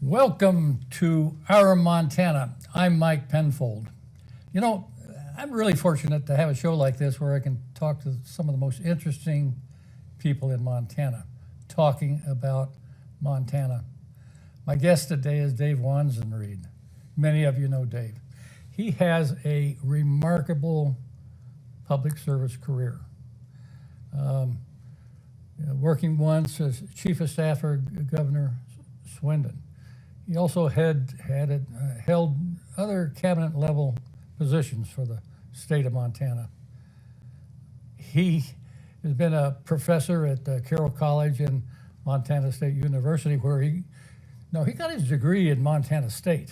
Welcome to Our Montana. I'm Mike Penfold. You know, I'm really fortunate to have a show like this where I can talk to some of the most interesting people in Montana, talking about Montana. My guest today is Dave Wanzenried. Many of you know Dave. He has a remarkable public service career. Working once as Chief of Staff for Governor Swindon. He also held other cabinet level positions for the state of Montana. He has been a professor at Carroll College and Montana State University, where he got his degree in Montana State,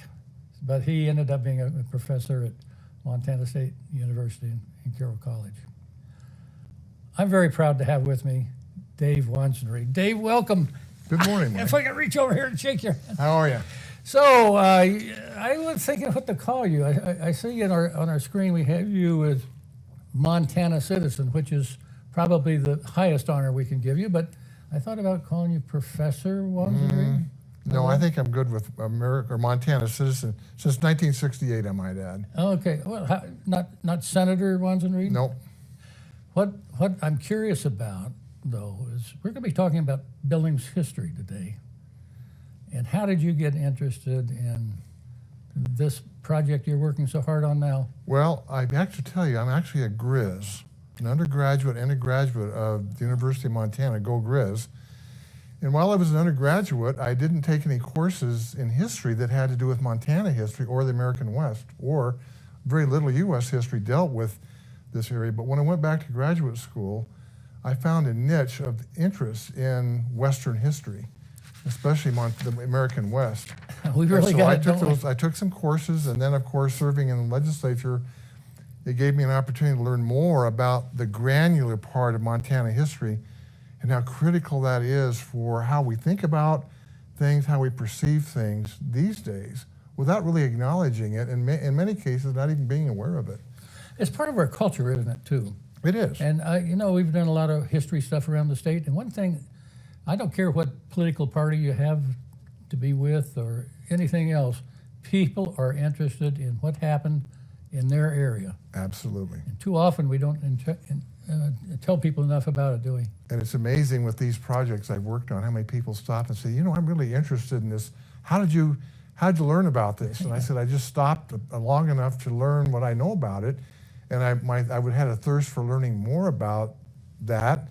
but he ended up being a professor at Montana State University in Carroll College. I'm very proud to have with me Dave Wanzenried. Dave, welcome. Good morning, Mike. If I can reach over here and shake your hand. How are you? So I was thinking what to call you. I see on our screen we have you as Montana citizen, which is probably the highest honor we can give you, but I thought about calling you Professor Wanzenried. No, I think I'm good with America or Montana citizen since 1968, I might add. Okay, well, not Senator Wanzenried? Nope. What I'm curious about, though, is we're going to be talking about Billings history today. And how did you get interested in this project you're working so hard on now? Well, I have to tell you, I'm actually a Grizz, an undergraduate and a graduate of the University of Montana, go Grizz. And while I was an undergraduate, I didn't take any courses in history that had to do with Montana history or the American West, or very little U.S. history dealt with this area. But when I went back to graduate school, I found a niche of interest in Western history, especially the American West. We really got it. I took some courses, and then, of course, serving in the legislature, it gave me an opportunity to learn more about the granular part of Montana history and how critical that is for how we think about things, how we perceive things these days, without really acknowledging it, and in many cases, not even being aware of it. It's part of our culture, isn't it, too? It is. And, we've done a lot of history stuff around the state, and one thing, I don't care what political party you have to be with or anything else, people are interested in what happened in their area. Absolutely. And too often we don't tell people enough about it, do we? And it's amazing with these projects I've worked on, how many people stop and say, I'm really interested in this. How'd you learn about this? And I said, I just stopped long enough to learn what I know about it. And I would have a thirst for learning more about that.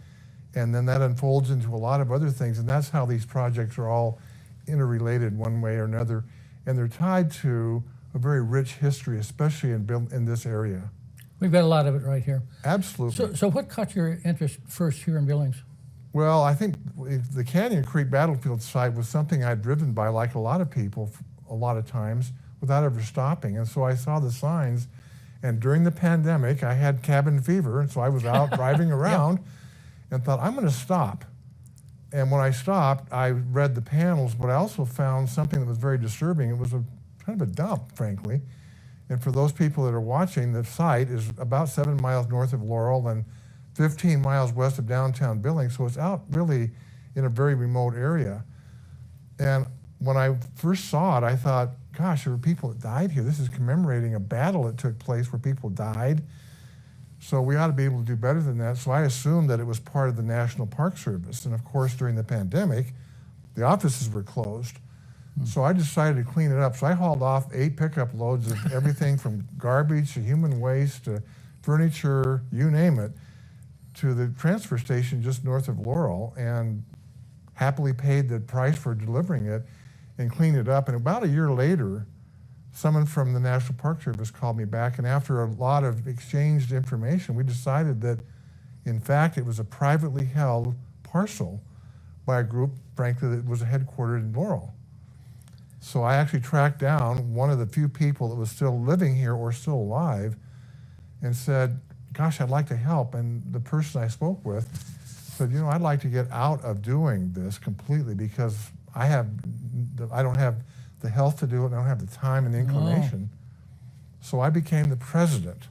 And then that unfolds into a lot of other things. And that's how these projects are all interrelated one way or another. And they're tied to a very rich history, especially in this area. We've got a lot of it right here. Absolutely. So what caught your interest first here in Billings? Well, I think the Canyon Creek battlefield site was something I'd driven by, like a lot of people, a lot of times, without ever stopping. And so I saw the signs. And during the pandemic, I had cabin fever, and so I was out driving around and thought, I'm going to stop. And when I stopped, I read the panels, but I also found something that was very disturbing. It was kind of a dump, frankly. And for those people that are watching, the site is about 7 miles north of Laurel and 15 miles west of downtown Billings, so it's out really in a very remote area. And when I first saw it, I thought, gosh, there were people that died here. This is commemorating a battle that took place where people died. So we ought to be able to do better than that. So I assumed that it was part of the National Park Service. And of course, during the pandemic, the offices were closed. So I decided to clean it up. So I hauled off 8 pickup loads of everything from garbage to human waste to furniture, you name it, to the transfer station just north of Laurel, and happily paid the price for delivering it and cleaned it up. And about a year later, someone from the National Park Service called me back, and after a lot of exchanged information, we decided that, in fact, it was a privately held parcel by a group, frankly, that was headquartered in Laurel. So I actually tracked down one of the few people that was still living here or still alive and said, gosh, I'd like to help. And the person I spoke with said, I'd like to get out of doing this completely because I don't have the health to do it, and I don't have the time and the inclination. So I became the president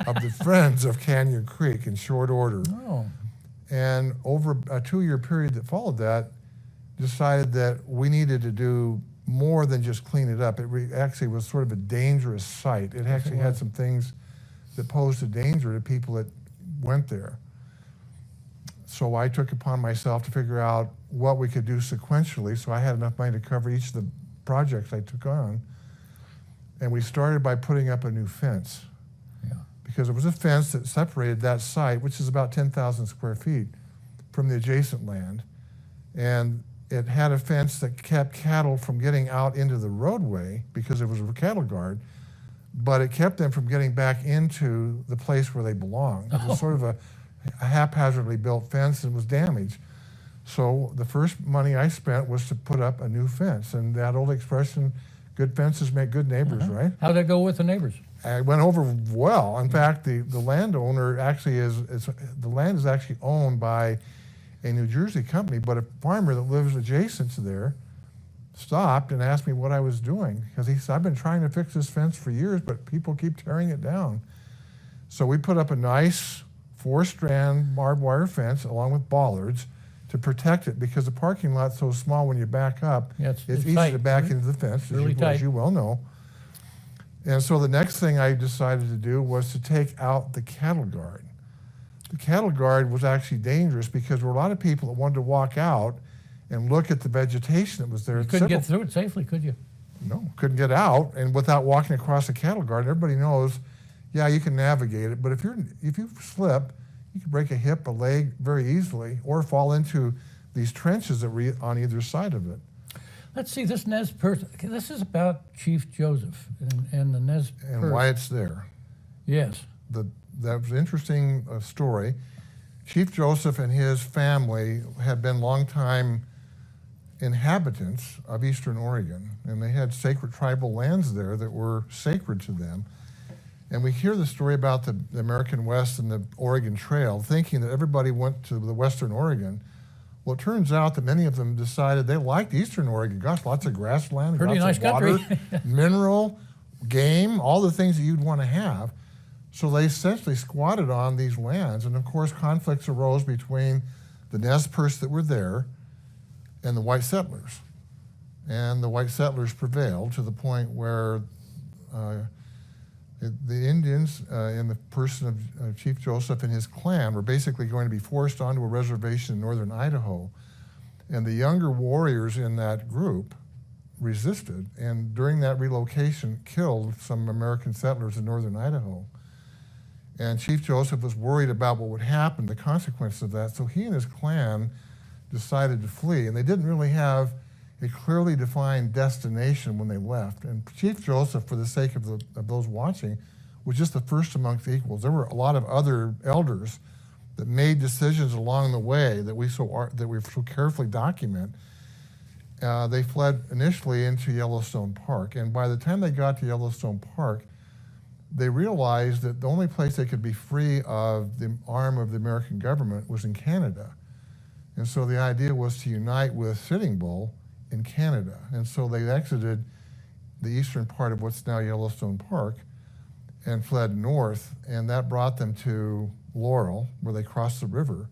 of the Friends of Canyon Creek in short order. And over a 2-year period that followed that, decided that we needed to do more than just clean it up. It actually was sort of a dangerous site. It actually had some things that posed a danger to people that went there. So I took upon myself to figure out what we could do sequentially, so I had enough money to cover each of the projects I took on. And we started by putting up a new fence. Yeah. Because there was a fence that separated that site, which is about 10,000 square feet, from the adjacent land. And it had a fence that kept cattle from getting out into the roadway because there was a cattle guard, but it kept them from getting back into the place where they belonged. It was sort of a haphazardly built fence and was damaged. So the first money I spent was to put up a new fence. And that old expression, good fences make good neighbors, right? How'd that go with the neighbors? It went over well. In fact, the landowner actually the land is actually owned by a New Jersey company, but a farmer that lives adjacent to there stopped and asked me what I was doing, because he said, I've been trying to fix this fence for years, but people keep tearing it down. So we put up a nice 4-strand barbed wire fence along with bollards to protect it, because the parking lot's so small when you back up, it's easy tight. to back into the fence, Really as you well know. And so the next thing I decided to do was to take out the cattle guard. The cattle guard was actually dangerous because there were a lot of people that wanted to walk out and look at the vegetation that was there. You couldn't get through it safely, could you? No, couldn't get out, and without walking across the cattle guard. Everybody knows, yeah, you can navigate it, but if you slip, you can break a hip, a leg very easily, or fall into these trenches that were on either side of it. Let's see, this Nez Perce, this is about Chief Joseph and the Nez Perce. And why it's there. Yes. That was an interesting story. Chief Joseph and his family had been longtime inhabitants of Eastern Oregon, and they had sacred tribal lands there that were sacred to them. And we hear the story about the American West and the Oregon Trail, thinking that everybody went to the Western Oregon. Well, it turns out that many of them decided they liked Eastern Oregon. Gosh, lots of grassland, pretty lots nice of water, country. mineral, game, all the things that you'd want to have. So they essentially squatted on these lands. And of course, conflicts arose between the Nez Perce that were there and the white settlers. And the white settlers prevailed to the point where the Indians, in the person of Chief Joseph and his clan, were basically going to be forced onto a reservation in northern Idaho. And the younger warriors in that group resisted, and during that relocation killed some American settlers in northern Idaho. And Chief Joseph was worried about what would happen, the consequences of that, so he and his clan decided to flee, and they didn't really have a clearly defined destination when they left. And Chief Joseph, for the sake of those watching, was just the first amongst equals. There were a lot of other elders that made decisions along the way that we so carefully document. They fled initially into Yellowstone Park, and by the time they got to Yellowstone Park, they realized that the only place they could be free of the arm of the American government was in Canada. And so the idea was to unite with Sitting Bull in Canada. And so they exited the eastern part of what's now Yellowstone Park and fled north, and that brought them to Laurel, where they crossed the river.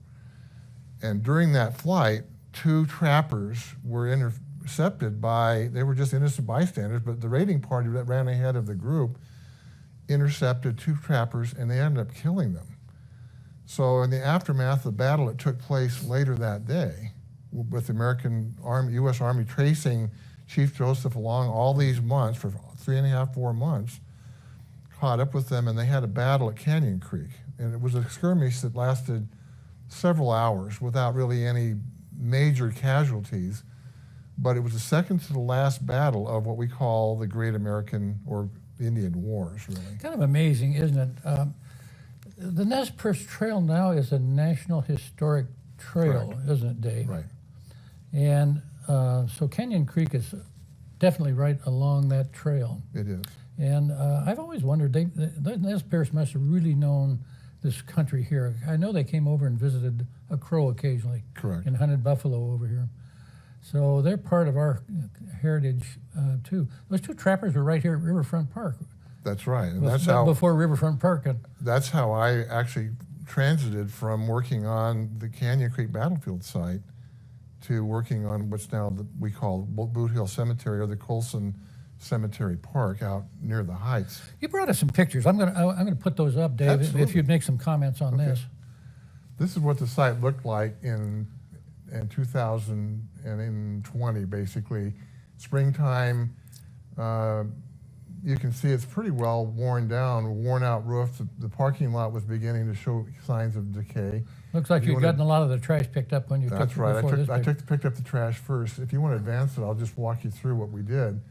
And during that flight, 2 trappers were intercepted they were just innocent bystanders, but the raiding party that ran ahead of the group intercepted 2 trappers, and they ended up killing them. So in the aftermath of the battle that took place later that day, with the American Army, U.S. Army tracing Chief Joseph along all these months, for 3.5, 4 months, caught up with them, and they had a battle at Canyon Creek. And it was a skirmish that lasted several hours without really any major casualties, but it was the second to the last battle of what we call the Great American or Indian Wars, really. Kind of amazing, isn't it? The Nez Perce Trail now is a National Historic Trail, Correct. Isn't it, Dave? Right. And so Canyon Creek is definitely right along that trail. It is. And I've always wondered, the Nez Perce must have really known this country here. I know they came over and visited a Crow occasionally. Correct. And hunted buffalo over here. So they're part of our heritage too. Those 2 trappers were right here at Riverfront Park. That's right. And that's how, before Riverfront Park. that's how I actually transited from working on the Canyon Creek battlefield site to working on what's now we call Boothill Cemetery, or the Colson Cemetery Park out near the Heights. You brought us some pictures. I'm gonna put those up, Dave. Absolutely. If you'd make some comments on this. This is what the site looked like in 2020, basically. Springtime, you can see it's pretty well worn down, worn out roofs. The parking lot was beginning to show signs of decay. Looks like you've gotten a lot of the trash picked up when you took it. That's right. I picked up the trash first. If you want to advance it, I'll just walk you through what we did.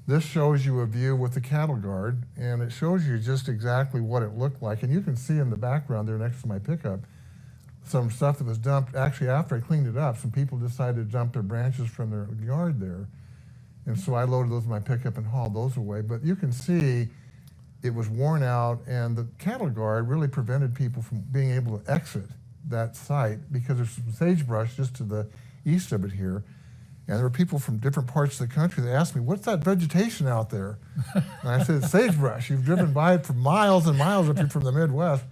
This shows you a view with the cattle guard, and it shows you just exactly what it looked like. And you can see in the background there next to my pickup some stuff that was dumped. Actually, after I cleaned it up, some people decided to dump their branches from their yard there. And so I loaded those in my pickup and hauled those away. But you can see it was worn out, and the cattle guard really prevented people from being able to exit that site because there's some sagebrush just to the east of it here. And there were people from different parts of the country that asked me, what's that vegetation out there? And I said, it's sagebrush. You've driven by it for miles and miles if you're from the Midwest.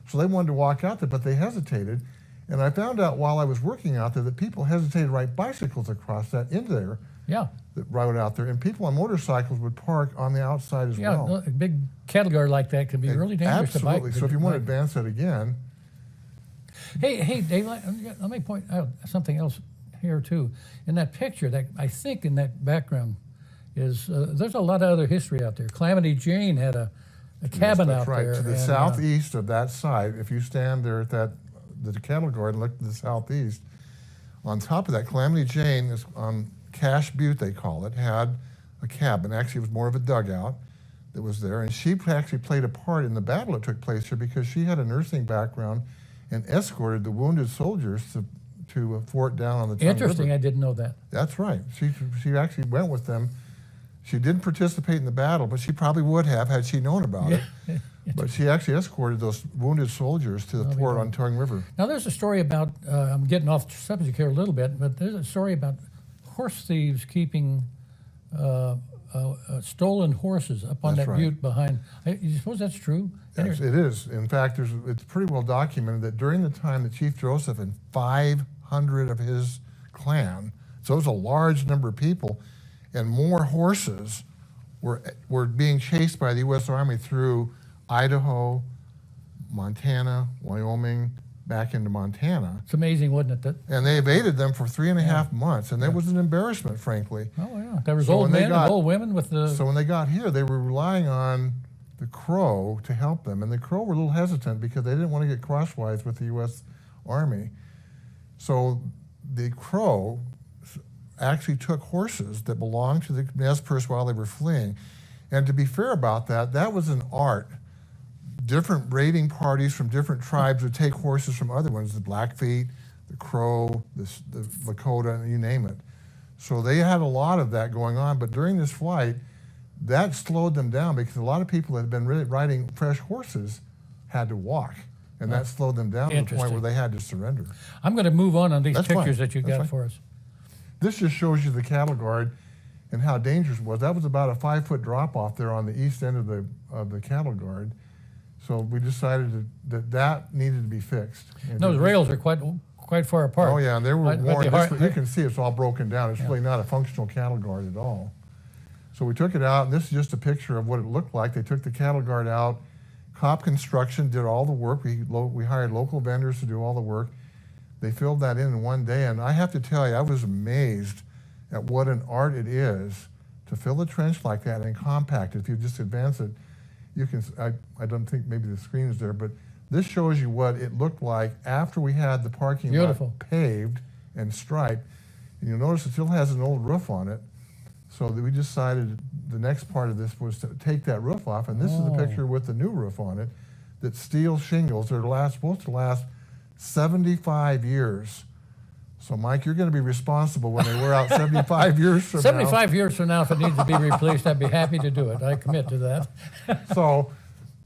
So they wanted to walk out there, but they hesitated. And I found out while I was working out there that people hesitated to ride bicycles across that into there. Yeah. That rode out there. And people on motorcycles would park on the outside as well. Yeah, a big cattle guard like that can be really dangerous to bike. Absolutely. So if you want to advance that again. Hey, Dave, let me point out something else here too. In that picture, that I think in that background is there's a lot of other history out there. Calamity Jane had a cabin out there. That's right. To the southeast of that site, if you stand there at the cattle guard and look to the southeast, on top of that, Calamity Jane is on Cache Butte, they call it, had a cabin. Actually, it was more of a dugout that was there, and she actually played a part in the battle that took place here because she had a nursing background and escorted the wounded soldiers to a fort down on the Tongue Interesting, River. I didn't know that. That's right. She actually went with them. She didn't participate in the battle, but she probably would have had she known about it. But she actually escorted those wounded soldiers to the fort on Tongue River. Now there's a story about, I'm getting off the subject here a little bit, but there's a story about horse thieves keeping stolen horses up on that butte behind. You suppose that's true? Yes, it is. In fact, it's pretty well documented that during the time that Chief Joseph and 500 of his clan, so it was a large number of people, and more horses were being chased by the U.S. Army through Idaho, Montana, Wyoming, back into Montana. It's amazing, wasn't it? And they evaded them for 3.5 months, and that was an embarrassment, frankly. Oh, yeah. There was old men and old women with the... So when they got here, they were relying on the Crow to help them, and the Crow were a little hesitant because they didn't want to get crosswise with the U.S. Army. So the Crow actually took horses that belonged to the Nez Perce while they were fleeing. And to be fair about that, that was an art. Different raiding parties from different tribes would take horses from other ones, the Blackfeet, the Crow, the Lakota, you name it. So they had a lot of that going on, but during this flight, that slowed them down because a lot of people that had been riding fresh horses had to walk, and that slowed them down to the point where they had to surrender. I'm going to move on these pictures that you got for us. This just shows you the cattle guard and how dangerous it was. That was about a 5-foot drop off there on the east end of the cattle guard. So we decided that needed to be fixed. And those rails are quite far apart. Oh yeah, and they were worn. You can see it's all broken down. It's really not a functional cattle guard at all. So we took it out, and this is just a picture of what it looked like. They took the cattle guard out. Cop Construction did all the work. We hired local vendors to do all the work. They filled that in one day, and I have to tell you, I was amazed at what an art it is to fill a trench like that and compact it. If you just advance it, you can, I don't think maybe the screen is there, but this shows you what it looked like after we had the parking lot paved and striped. And you'll notice it still has an old roof on it. So we decided the next part of this was to take that roof off, and this is a picture with the new roof on it, that steel shingles are supposed to last 75 years. So, Mike, you're going to be responsible when they wear out 75 years from now. 75 years from now, if it needs to be replaced, I'd be happy to do it. I commit to that. So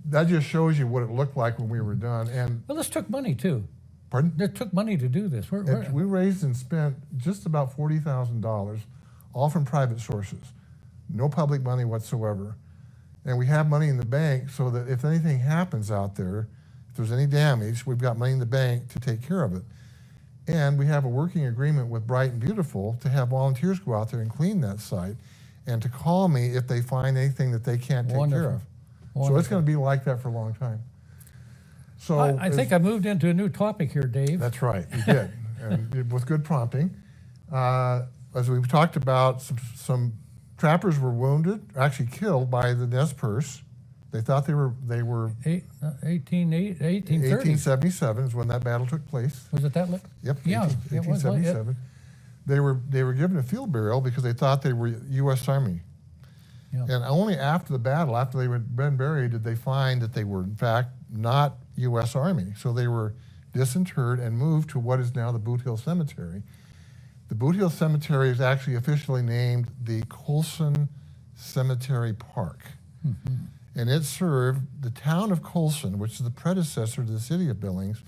that just shows you what it looked like when we were done. And well, this took money, too. Pardon? It took money to do this. We raised and spent just about $40,000, all from private sources. No public money whatsoever. And we have money in the bank so that if anything happens out there, if there's any damage, we've got money in the bank to take care of it. And we have a working agreement with Bright and Beautiful to have volunteers go out there and clean that site and to call me if they find anything that they can't take care of. So it's going to be like that for a long time. So I think I moved into a new topic here, Dave. That's right, you did, and with good prompting. As we've talked about, some trappers were wounded, actually killed by the Nez Perce. They thought they were 1877 is when that battle took place. Was it that late? Yep. Yeah, 1877. They were given a field burial because they thought they were U.S. Army. Yeah. And only after the battle, after they had been buried, did they find that they were in fact not U.S. Army. So they were disinterred and moved to what is now the Boothill Cemetery. The Boothill Cemetery is actually officially named the Colson Cemetery Park. Mm-hmm. And it served the town of Colson, which is the predecessor to the city of Billings,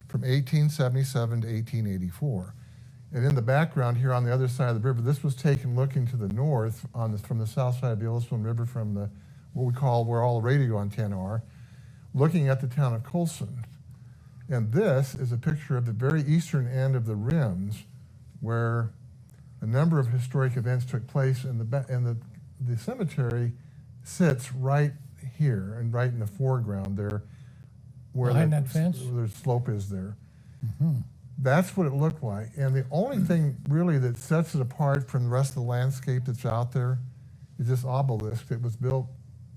from 1877 to 1884. And in the background here on the other side of the river, this was taken looking to the north from the south side of the Yellowstone River from what we call where all the radio antennae are, looking at the town of Colson. And this is a picture of the very eastern end of the rims where a number of historic events took place, and the cemetery sits right here and right in the foreground there where behind that fence? Where the slope is there. Mm-hmm. That's what it looked like. And the only thing really that sets it apart from the rest of the landscape that's out there is this obelisk that was built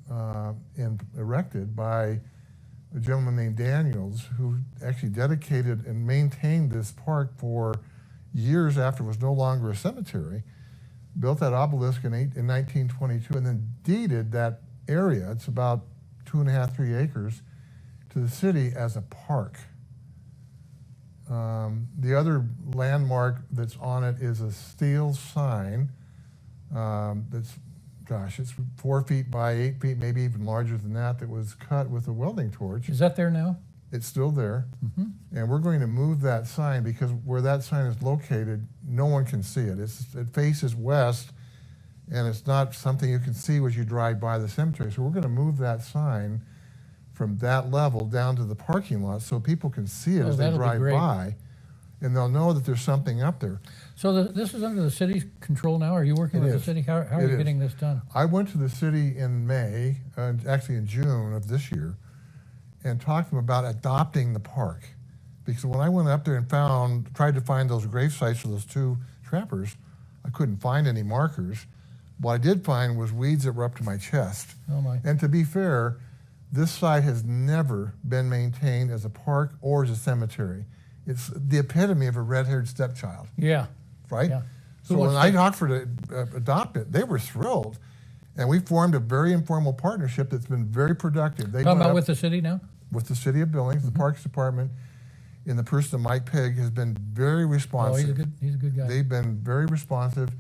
and erected by a gentleman named Daniels, who actually dedicated and maintained this park for years after it was no longer a cemetery, built that obelisk in 1922 and then deeded that area, it's about 2.5, 3 acres, to the city as a park. The other landmark that's on it is a steel sign that's, it's 4 feet by 8 feet, maybe even larger than that was cut with a welding torch. Is that there now? It's still there. Mm-hmm. And we're going to move that sign because where that sign is located, no one can see it. It faces west, and it's not something you can see as you drive by the cemetery. So we're going to move that sign from that level down to the parking lot so people can see it as they drive by, and they'll know that there's something up there. So this is under the city's control now? Are you working with the city? How are you getting this done? I went to the city in May, actually in June of this year, and talked to them about adopting the park. Because when I went up there and tried to find those grave sites for those 2 trappers, I couldn't find any markers. What I did find was weeds that were up to my chest. Oh my. And to be fair, this site has never been maintained as a park or as a cemetery. It's the epitome of a red-haired stepchild. Yeah. Right? Yeah. So when I offered to adopt it, they were thrilled. And we formed a very informal partnership that's been very productive. Talking about with the city now? With the City of Billings, the Parks Department, in the person of Mike Pegg, has been very responsive. Oh, he's a good guy. They've been very responsive.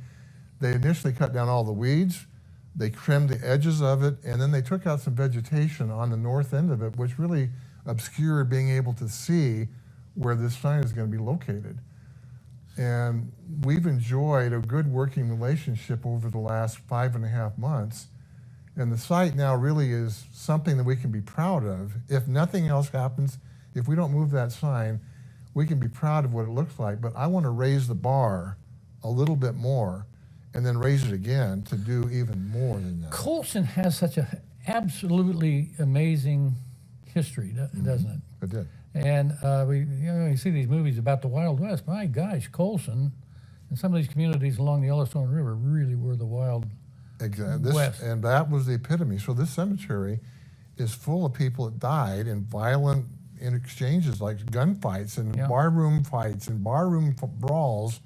They initially cut down all the weeds. They trimmed the edges of it, and then they took out some vegetation on the north end of it, which really obscured being able to see where this sign is going to be located. And we've enjoyed a good working relationship over the last 5.5 months. And the site now really is something that we can be proud of. If nothing else happens, if we don't move that sign, we can be proud of what it looks like. But I want to raise the bar a little bit more and then raise it again to do even more than that. Colson has such an absolutely amazing history, doesn't it? It did. And you see these movies about the Wild West. My gosh, Colson and some of these communities along the Yellowstone River really were the Wild West. And that was the epitome. So this cemetery is full of people that died in violent exchanges like gunfights and barroom fights and barroom brawls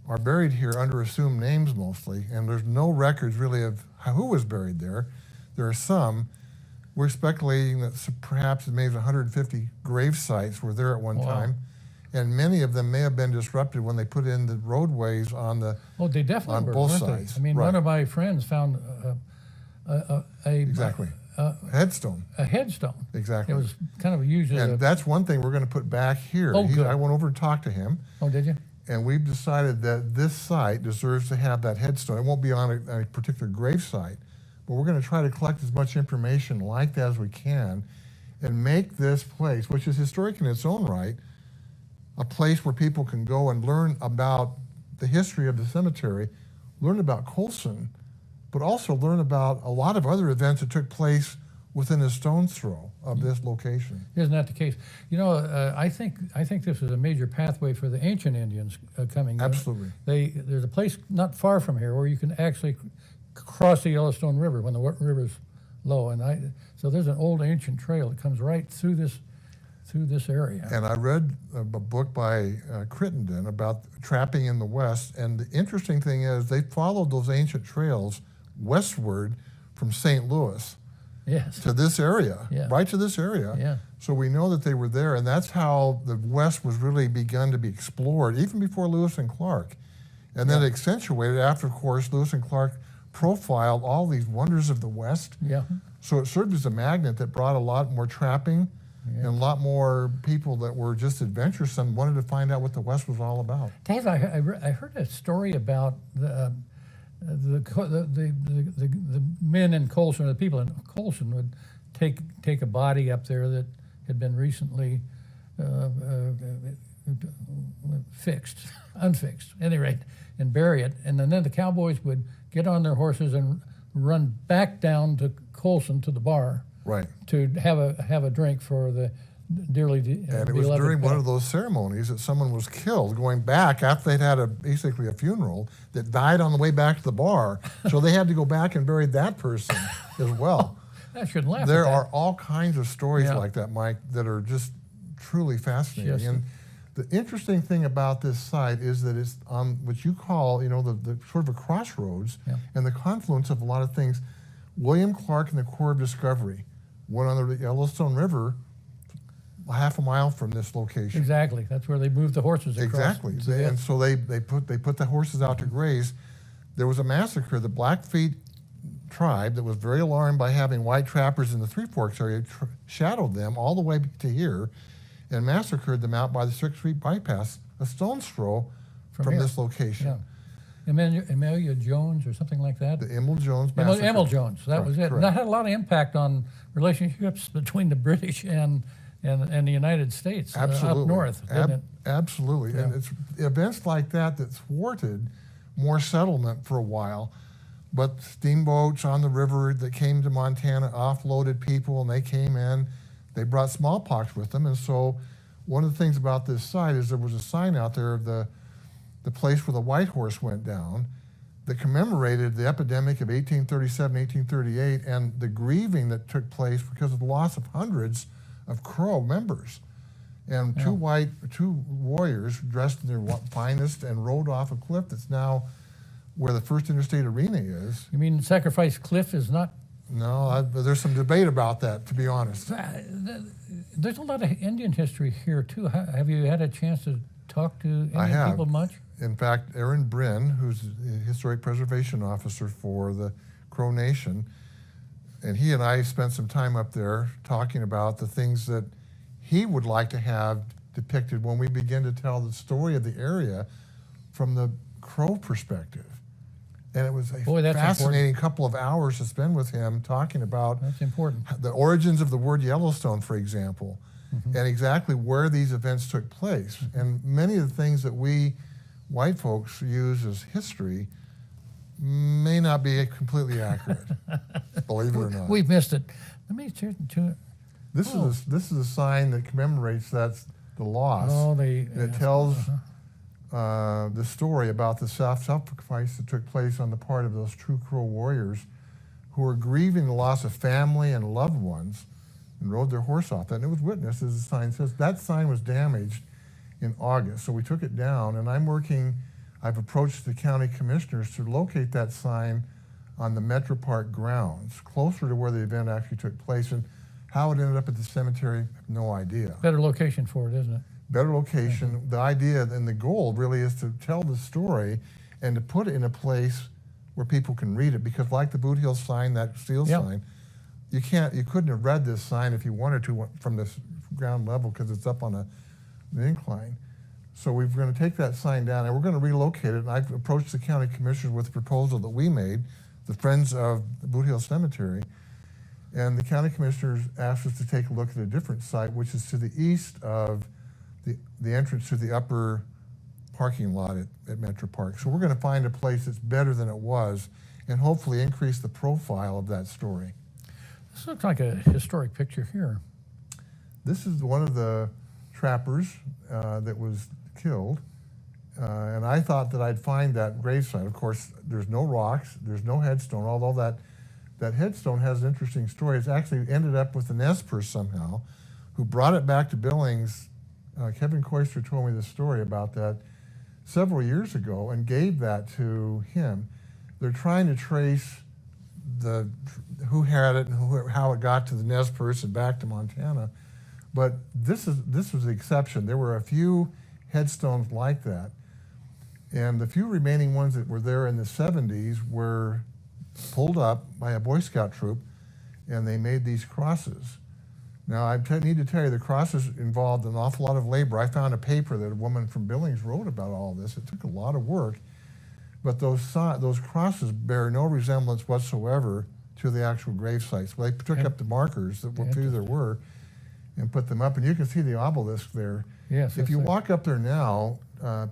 are buried here under assumed names mostly. And there's no records really of who was buried there. There are some. We're speculating that perhaps maybe 150 grave sites were there at one time, and many of them may have been disrupted when they put in the roadways on the they definitely on were, both weren't sides. They? I mean, one of my friends found a headstone. A headstone. Exactly. It was kind of usually. And that's one thing we're going to put back here. Oh, good. I went over to talk to him. Oh, did you? And we've decided that this site deserves to have that headstone. It won't be on a particular grave site, but we're going to try to collect as much information like that as we can and make this place, which is historic in its own right, a place where people can go and learn about the history of the cemetery, learn about Colson, but also learn about a lot of other events that took place within a stone's throw of this location. Isn't that the case? You know, I think this is a major pathway for the ancient Indians coming in. Absolutely. There's a place not far from here where you can actually cross the Yellowstone River when the river's low, and so there's an old ancient trail that comes right through this area. And I read a book by Crittenden about trapping in the West, and the interesting thing is they followed those ancient trails westward from St. Louis. Yes. To this area, Yeah. right to this area. Yeah. So we know that they were there, and that's how the West was really begun to be explored, even before Lewis and Clark. And then accentuated after, of course, Lewis and Clark profiled all these wonders of the West. Yeah. So it served as a magnet that brought a lot more trapping and a lot more people that were just adventuresome, wanted to find out what the West was all about. Dave, I heard a story about the men in Colson, the people in Colson would take a body up there that had been recently unfixed, at any rate, and bury it. And then the cowboys would get on their horses and run back down to Colson to the bar, Right. to have a drink for the dearly And it was during one of those ceremonies that someone was killed going back after they'd had basically a funeral that died on the way back to the bar. So they had to go back and bury that person as well. I shouldn't laugh. There at that. are all kinds of stories like that, Mike, that are just truly fascinating. Yes. And the interesting thing about this site is that it's on what you call, the sort of a crossroads and the confluence of a lot of things. William Clark and the Corps of Discovery went on the Yellowstone River half a mile from this location. Exactly. That's where they moved the horses across. Exactly. And so they put the horses out to graze. There was a massacre. The Blackfeet tribe that was very alarmed by having white trappers in the Three Forks area shadowed them all the way to here and massacred them out by the 6th Street bypass, a stone's throw from this location. Yeah. Amelia Jones or something like that? The Emil Jones massacre. Emil Jones, that was it. Correct. And that had a lot of impact on relationships between the British and the United States up north, didn't it? Absolutely. Yeah. And it's events like that thwarted more settlement for a while. But steamboats on the river that came to Montana offloaded people, and they came in. They brought smallpox with them. And so one of the things about this site is there was a sign out there of the place where the White Horse went down that commemorated the epidemic of 1837, 1838, and the grieving that took place because of the loss of hundreds of Crow members. And two warriors dressed in their finest and rode off a cliff that's now where the First Interstate Arena is. You mean Sacrifice Cliff is not? No, there's some debate about that, to be honest. There's a lot of Indian history here, too. Have you had a chance to talk to Indian people much? In fact, Aaron Bryn, who's the Historic Preservation Officer for the Crow Nation, and he and I spent some time up there talking about the things that he would like to have depicted when we begin to tell the story of the area from the Crow perspective. And it was a fascinating couple of hours to spend with him talking about the origins of the word Yellowstone, for example, and exactly where these events took place. And many of the things that we white folks use as history may not be completely accurate, believe it or not. We've missed it. Let me This is a sign that commemorates the loss. It tells the story about the self-sacrifice that took place on the part of those true Crow warriors who were grieving the loss of family and loved ones and rode their horse off. And it was witnessed, as the sign says. That sign was damaged in August, so we took it down, and I've approached the county commissioners to locate that sign on the Metro Park grounds, closer to where the event actually took place. And how it ended up at the cemetery, I have no idea. Better location for it, isn't it? Better location. The idea and the goal really is to tell the story and to put it in a place where people can read it, because like the Boothill sign, that steel sign, you couldn't have read this sign if you wanted to from this ground level because it's up on an incline. So we're going to take that sign down and we're going to relocate it. And I've approached the county commissioners with a proposal that we made, the Friends of the Boothill Cemetery, and the county commissioners asked us to take a look at a different site, which is to the east of the entrance to the upper parking lot at Metro Park. So we're going to find a place that's better than it was and hopefully increase the profile of that story. This looks like a historic picture here. This is one of the trappers that was killed. And I thought that I'd find that gravesite. Of course, there's no rocks, there's no headstone, although that headstone has an interesting story. It's actually ended up with the Nez Perce somehow, who brought it back to Billings. Kevin Koister told me the story about that several years ago and gave that to him. They're trying to trace who had it and how it got to the Nez Perce and back to Montana. But this was the exception. There were a few headstones like that. And the few remaining ones that were there in the 70s were pulled up by a Boy Scout troop, and they made these crosses. Now, I need to tell you, the crosses involved an awful lot of labor. I found a paper that a woman from Billings wrote about all this. It took a lot of work, but those crosses bear no resemblance whatsoever to the actual grave sites. Well, they took up the markers that few there were and put them up, and you can see the obelisk there. Yes. If you walk up there now,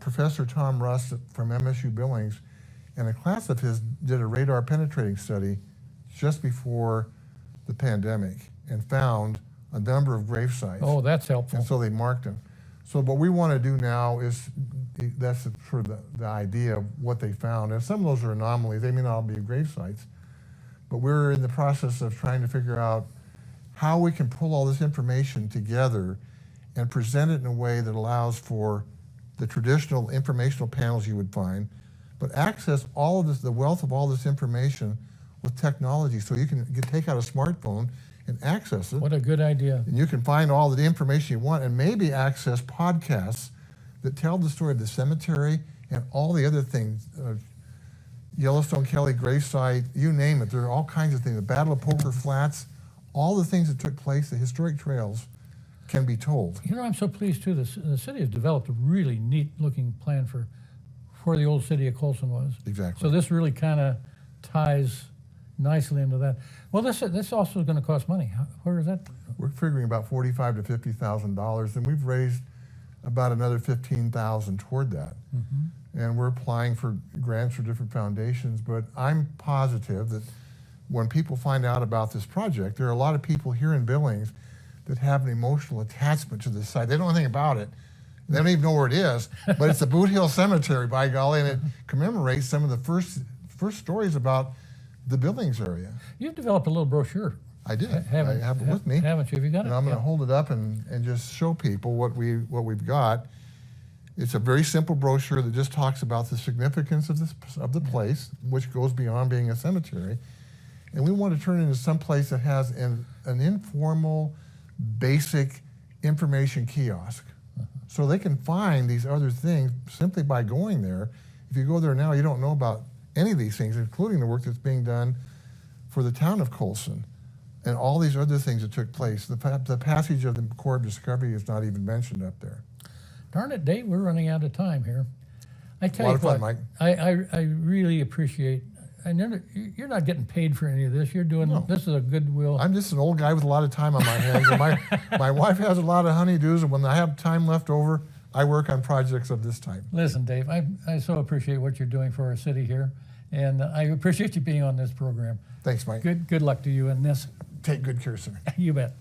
Professor Tom Rust from MSU Billings and a class of his did a radar penetrating study just before the pandemic and found a number of grave sites. Oh, that's helpful. And so they marked them. So what we want to do now is, that's sort of the idea of what they found. And some of those are anomalies. They may not all be grave sites. But we're in the process of trying to figure out how we can pull all this information together and present it in a way that allows for the traditional informational panels you would find, but access all of this, the wealth of all this information with technology, so you can take out a smartphone and access it. What a good idea. And you can find all the information you want and maybe access podcasts that tell the story of the cemetery and all the other things, Yellowstone Kelly gravesite, you name it. There are all kinds of things. The Battle of Poker Flats, all the things that took place, the historic trails can be told. You know, I'm so pleased too. The city has developed a really neat-looking plan for where the old city of Colson was. Exactly. So this really kind of ties nicely into that. Well, this also is going to cost money. Where is that? We're figuring about $45,000 to $50,000, and we've raised about another $15,000 toward that. Mm-hmm. And we're applying for grants for different foundations. But I'm positive that when people find out about this project, there are a lot of people here in Billings that have an emotional attachment to this site. They don't know anything about it. They don't even know where it is, but it's the Boothill Cemetery, by golly, and it commemorates some of the first stories about the Billings area. You've developed a little brochure. I did. I have it with me. Haven't you? Have you got it? And I'm going to hold it up and just show people what we've got. It's a very simple brochure that just talks about the significance of the place, which goes beyond being a cemetery. And we want to turn it into some place that has an informal, basic information kiosk. So they can find these other things simply by going there. If you go there now, you don't know about any of these things, including the work that's being done for the town of Colson and all these other things that took place. The passage of the Corps of Discovery is not even mentioned up there. Darn it, Dave, we're running out of time here. I tell you what, fun, Mike. I really appreciate. You're not getting paid for any of this. You're doing this is a goodwill. I'm just an old guy with a lot of time on my hands. And my wife has a lot of honeydews, and when I have time left over, I work on projects of this type. Listen, Dave, I so appreciate what you're doing for our city here, and I appreciate you being on this program. Thanks, Mike. Good luck to you in this. Take good care, sir. You bet.